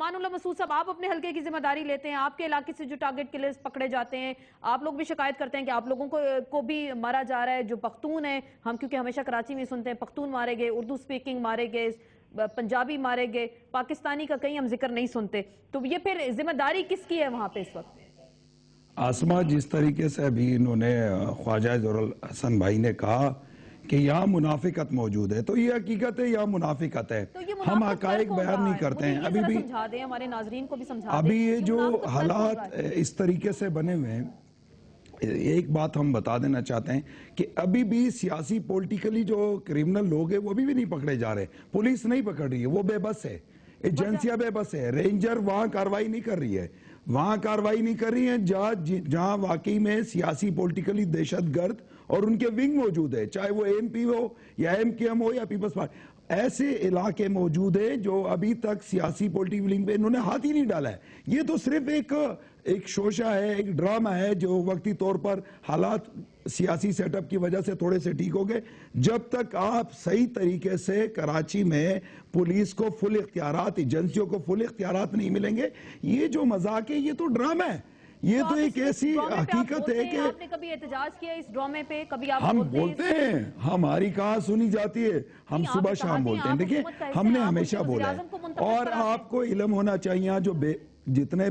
امان اللہ مسعود صاحب، آپ اپنے حلقے کی ذمہ داری لیتے ہیں، آپ کے علاقے سے جو ٹارگٹ کلرز پکڑے جاتے ہیں، آپ لوگ بھی شکایت کرتے ہیں کہ آپ لوگوں کو بھی مارا جا رہا ہے، جو پختون ہیں، ہم کیونکہ ہمیشہ کراچی میں سنتے ہیں پختون مارے گئے، اردو سپیکنگ مارے گئے، پنجابی مارے گئے، پاکستانی کا کہیں ہم ذکر نہیں سنتے، تو یہ پھر ذمہ داری کس کی ہے وہاں پہ اس وقت؟ آسمہ، جس طریقے سے ابھی انہوں نے خواجہ ظہورالحسن بھائی نے کہا کہ یہاں منافقت موجود ہے، تو یہ حقیقت ہے یہاں منافقت ہے. ہم حقائق بیان نہیں کرتے ہیں. ابھی بھی سمجھا دیں، ہمارے ناظرین کو بھی سمجھا دیں. ابھی یہ جو حالات اس طریقے سے بنے ہوئے ہیں، ایک بات ہم بتا دینا چاہتے ہیں کہ ابھی بھی سیاسی پولیٹیکلی جو کرمنل لوگ ہیں وہ بھی نہیں پکڑے جا رہے. پولیس نہیں پکڑ رہی ہے، وہ بے بس ہے. ایجنسیاں بے بس ہے. رینجر وہاں کاروائی نہیں کر رہی ہے. وہاں کاروائی نہیں کر رہی ہیں جہاں واقعی میں سیاسی پولیٹیکلی دہشت گرد اور ان کے ونگ موجود ہے، چاہے وہ ایم پی ہو یا ایم کے ایم ہو یا پیپلز پارٹی. ایسے علاقے موجود ہیں جو ابھی تک سیاسی پولیٹیکل ونگ پہ انہوں نے ہاتھ ہی نہیں ڈالا ہے. یہ تو صرف ایک شوشہ ہے، ایک ڈرامہ ہے جو وقتی طور پر حالات سیاسی سیٹ اپ کی وجہ سے تھوڑے سے ٹھیک ہو گئے. جب تک آپ صحیح طریقے سے کراچی میں پولیس کو فل اختیارات، ایجنسیوں کو فل اختیارات نہیں ملیں گے، یہ جو مذاق ہے یہ تو ڈرامہ ہے. یہ تو ایک ایسی حقیقت ہے کہ آپ نے کبھی احتجاج کیا اس ڈرامے پہ؟ کبھی آپ ہم بولتے ہیں، ہماری کہاں سنی جاتی ہے، ہم صبح شام بولتے ہیں. دیکھیں، ہم نے ہمیشہ بولا ہے اور آپ کو علم ہونا چاہیے جو جتنے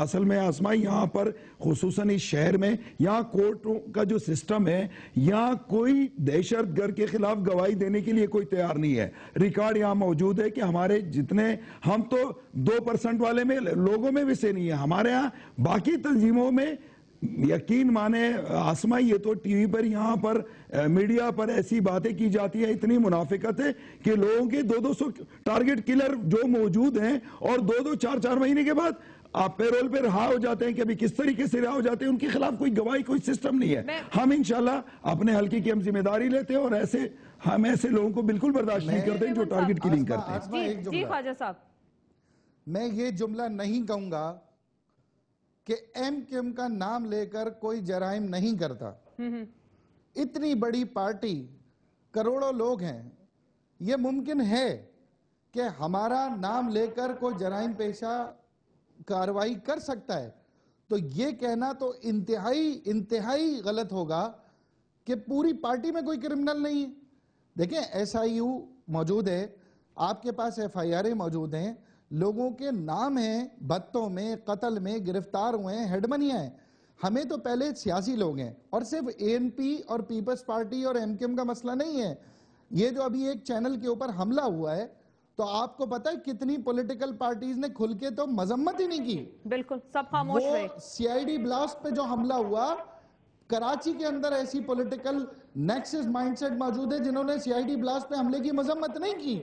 اصل میں آسمائی یہاں پر خصوصاً اس شہر میں یہاں کورٹوں کا جو سسٹم ہے، یہاں کوئی دہشت گرد کے خلاف گواہی دینے کے لیے کوئی تیار نہیں ہے. ریکارڈ یہاں موجود ہے کہ ہمارے جتنے، ہم تو 2% والے میں لوگوں میں بھی سے نہیں ہے، ہمارے ہاں باقی تنظیموں میں یقین مانے آسمہ، یہ تو ٹی وی پر یہاں پر میڈیا پر ایسی باتیں کی جاتی ہیں، اتنی منافقت ہے کہ لوگوں کے 200 ٹارگٹ کلر جو موجود ہیں اور 4 مہینے کے بعد آپ پیرول پہ رہا ہو جاتے ہیں کہ ابھی کس طریقے سے رہا ہو جاتے ہیں، ان کے خلاف کوئی گواہی، کوئی سسٹم نہیں ہے. ہم انشاءاللہ اپنے حلقے کی ہم ذمہ داری لیتے ہیں اور ہم ایسے لوگوں کو بالکل برداشت نہیں کرتے جو ٹارگٹ کلنگ کرتے ہیں. جی خواجہ صاحب، میں یہ جملہ نہیں کہوں گا کہ ایم کیو ایم کا نام لے کر کوئی جرائم نہیں کرتا. اتنی بڑی پارٹی، کروڑوں لوگ ہیں، یہ ممکن ہے کہ ہمارا نام لے کر کوئی جرائم پیشہ کاروائی کر سکتا ہے. تو یہ کہنا تو انتہائی غلط ہوگا کہ پوری پارٹی میں کوئی کرمنل نہیں ہے. دیکھیں، ایس آئی یو موجود ہے، آپ کے پاس ایف آئی آریں موجود ہیں، لوگوں کے نام ہیں، بھتوں میں، قتل میں گرفتار ہوئے ہیں، ہیڈ منیاں ہیں. ہمیں تو پہلے سیاسی لوگ ہیں، اور صرف اے این پی اور پیپلز پارٹی اور ایم کیو ایم کا مسئلہ نہیں ہے. یہ جو ابھی ایک چینل کے اوپر حملہ ہوا ہے، تو آپ کو پتہ ہے کتنی پولیٹیکل پارٹیز نے کھل کے تو مذمت ہی نہیں کی. بالکل سب خاموش رہے. وہ سی آئی ڈی بلاسٹ پہ جو حملہ ہوا، کراچی کے اندر ایسی پولیٹیکل نیکسس مائنڈ سیٹ موجود ہے جنہوں نے سی آئی ڈی بلاسٹ پہ حملے کی مذمت نہیں کی.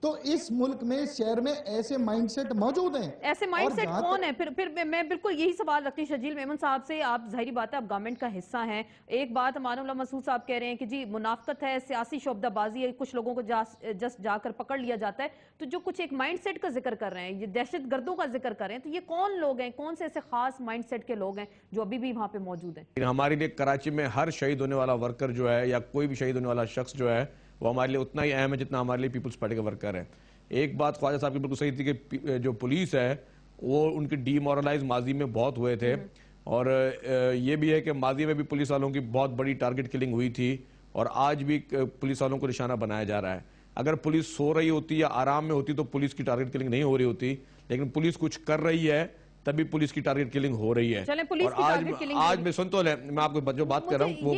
تو اس ملک میں، شہر میں ایسے مائنڈ سیٹ موجود ہیں. ایسے مائنڈ سیٹ کون ہے؟ پھر میں بالکل یہی سوال رکھتی ہوں شجیل میمن صاحب سے. آپ ظاہری بات ہے آپ گورنمنٹ کا حصہ ہیں. ایک بات امان اللہ مسعود صاحب کہہ رہے ہیں کہ جی منافقت ہے، سیاسی شعبدہ بازی ہے، کچھ لوگوں کو جسٹ جا کر پکڑ لیا جاتا ہے. تو جو کچھ ایک مائنڈ سیٹ کا ذکر کر رہے ہیں، یہ دہشت گردوں کا ذکر کر رہے ہیں، تو یہ کون لوگ ہیں؟ کون سے ایسے خاص مائنڈ سیٹ کے لوگ ہیں جو ابھی بھی وہاں پہ موجود ہیں؟ ہمارے لیے کراچی میں ہر شہید ہونے والا ورکر جو ہے یا کوئی بھی شہید ہونے والا شخص جو ہے وہ ہمارے لیے اتنا ہی اہم ہے جتنا ہمارے لیے پیپلز پارٹی کا ورکر ہے. ایک بات خواجہ صاحب کی بالکل صحیح تھی کہ جو پولیس ہے وہ ان کی ڈی مورلائز ماضی میں بہت ہوئے تھے، اور یہ بھی ہے کہ ماضی میں بھی پولیس والوں کی بہت بڑی ٹارگٹ کلنگ ہوئی تھی، اور آج بھی پولیس والوں کو نشانہ بنایا جا رہا ہے. اگر پولیس سو رہی ہوتی یا آرام میں ہوتی تو پولیس کی ٹارگٹ کلنگ نہیں ہو رہی ہوتی، لیکن پولیس کچھ کر رہی ہے تبھی پولیس کی ٹارگٹ کلنگ ہو رہی ہے. اور آج میں سن تو لیں، میں آپ کو جو بات کر رہا ہوں وہ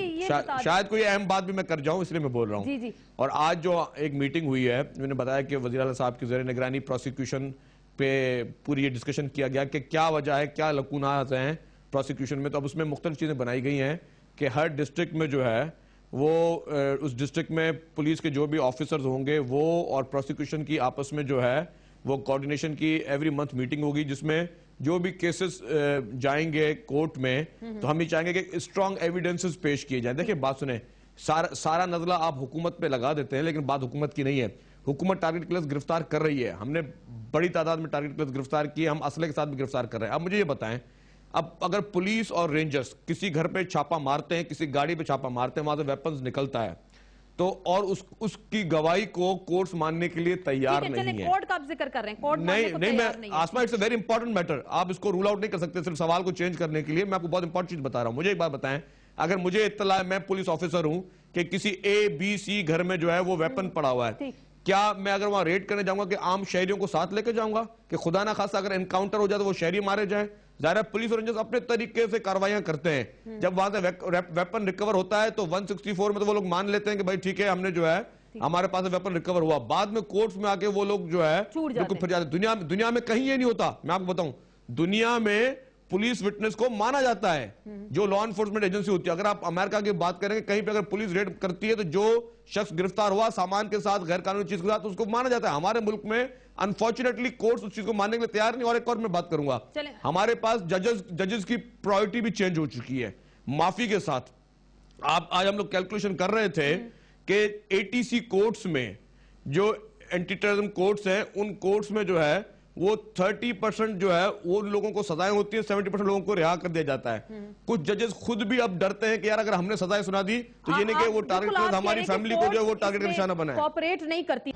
شاید کوئی اہم بات بھی میں کر جاؤں اس لیے میں بول رہا ہوں. اور آج جو ایک میٹنگ ہوئی ہے، میں نے بتایا کہ وزیر اعلیٰ صاحب کی زیر نگرانی پروسیکیوشن پہ پوری یہ ڈسکشن کیا گیا کہ کیا وجہ ہے، کیا لکونات ہیں پروسیکیوشن میں. تو اب اس میں مختلف چیزیں بنائی گئی ہیں کہ ہر ڈسٹرکٹ میں جو ہے وہ اس ڈسٹرکٹ میں پولیس کے جو بھی آفیسرز ہوں گے وہ اور پروسیکیوشن کی آپس میں جو ہے وہ کوارڈینیشن کی ایوری منتھ میٹنگ ہوگی، جس میں جو بھی کیسز جائیں گے کورٹ میں تو ہم یہ چاہیں گے کہ اسٹرانگ ایویڈنسز پیش کیے جائیں. دیکھیں بات سنیں، سارا نزلہ آپ حکومت پہ لگا دیتے ہیں لیکن بات حکومت کی نہیں ہے. حکومت ٹارگٹ کلرز گرفتار کر رہی ہے، ہم نے بڑی تعداد میں ٹارگٹ کلرز گرفتار کیے، ہم اسلحے کے ساتھ بھی گرفتار کر رہے ہیں. اب مجھے یہ بتائیں، اب اگر پولیس اور رینجرز کسی گھر پہ چھاپا مارتے ہیں، کسی گاڑی پہ چھاپا مارتے ہیں، وہاں سے ویپنز نکلتا ہے، تو اور اس کی گواہی کو کورٹس ماننے کے لیے تیار نہیں ہے. کورٹ کا آپ ذکر کر رہے ہیں, کورٹ نہیں میں آسما it's a very important matter, آپ اس کو رول آؤٹ نہیں کر سکتے صرف سوال کو چینج کرنے کے لیے. میں آپ کو بہت امپورٹنٹ چیز بتا رہا ہوں. مجھے ایک بات بتائیں, اگر مجھے اطلاع ہے, میں پولیس آفیسر ہوں, کہ کسی ABC گھر میں جو ہے وہ ویپن پڑا ہوا ہے, کیا میں اگر وہاں ریڈ کرنے جاؤں گا کہ عام شہریوں کو ساتھ لے کے جاؤں گا کہ خدا نہ خاصا اگر انکاؤنٹر ہو جائے تو وہ شہری مارے جائیں؟ ظاہر ہے پولیس اور رینجرز اپنے طریقے سے کاروائیاں کرتے ہیں. جب وہاں سے ویپن ریکور ہوتا ہے تو 164 میں تو وہ لوگ مان لیتے ہیں کہ بھائی ٹھیک ہے, ہم نے جو ہے ہمارے پاس ویپن ریکور ہوا. بعد میں کورٹس میں آ کے وہ لوگ جو ہے بالکل پھر جاتے. دنیا میں کہیں یہ نہیں ہوتا. میں آپ کو بتاؤں, دنیا میں پولیس وٹنس کو مانا جاتا ہے جو لا انفورسمنٹ ایجنسی ہوتی ہے. اگر آپ امریکہ کی بات کریں گے, کہیں پہ اگر پولیس ریڈ کرتی ہے تو جو شخص گرفتار ہوا سامان کے ساتھ غیر قانونی چیز کے ساتھ, اس کو مانا جاتا ہے. ہمارے ملک میں انفارچونیٹلی کورٹس اس چیز کو ماننے کے لیے تیار نہیں. اور ایک اور میں بات کروں گا, ہمارے پاس ججز کی پرائورٹی بھی چینج ہو چکی ہے معافی کے ساتھ. آج ہم لوگ کیلکولیشن کر رہے تھے کہ ATC کورٹس میں جو اینٹی ٹیررزم کورٹس ہیں, ان کورٹس میں جو ہے وہ 30% جو ہے وہ لوگوں کو سزائیں ہوتی ہیں, 70% لوگوں کو رہا کر دیا جاتا ہے. کچھ ججز خود بھی اب ڈرتے ہیں کہ یار اگر ہم نے سزائیں سنا دی تو یہ نہیں کہ وہ ٹارگٹ ہماری فیملی کو جو ہے وہ ٹارگٹ کا نشانہ بنا ہے. کوآپریٹ نہیں کرتی.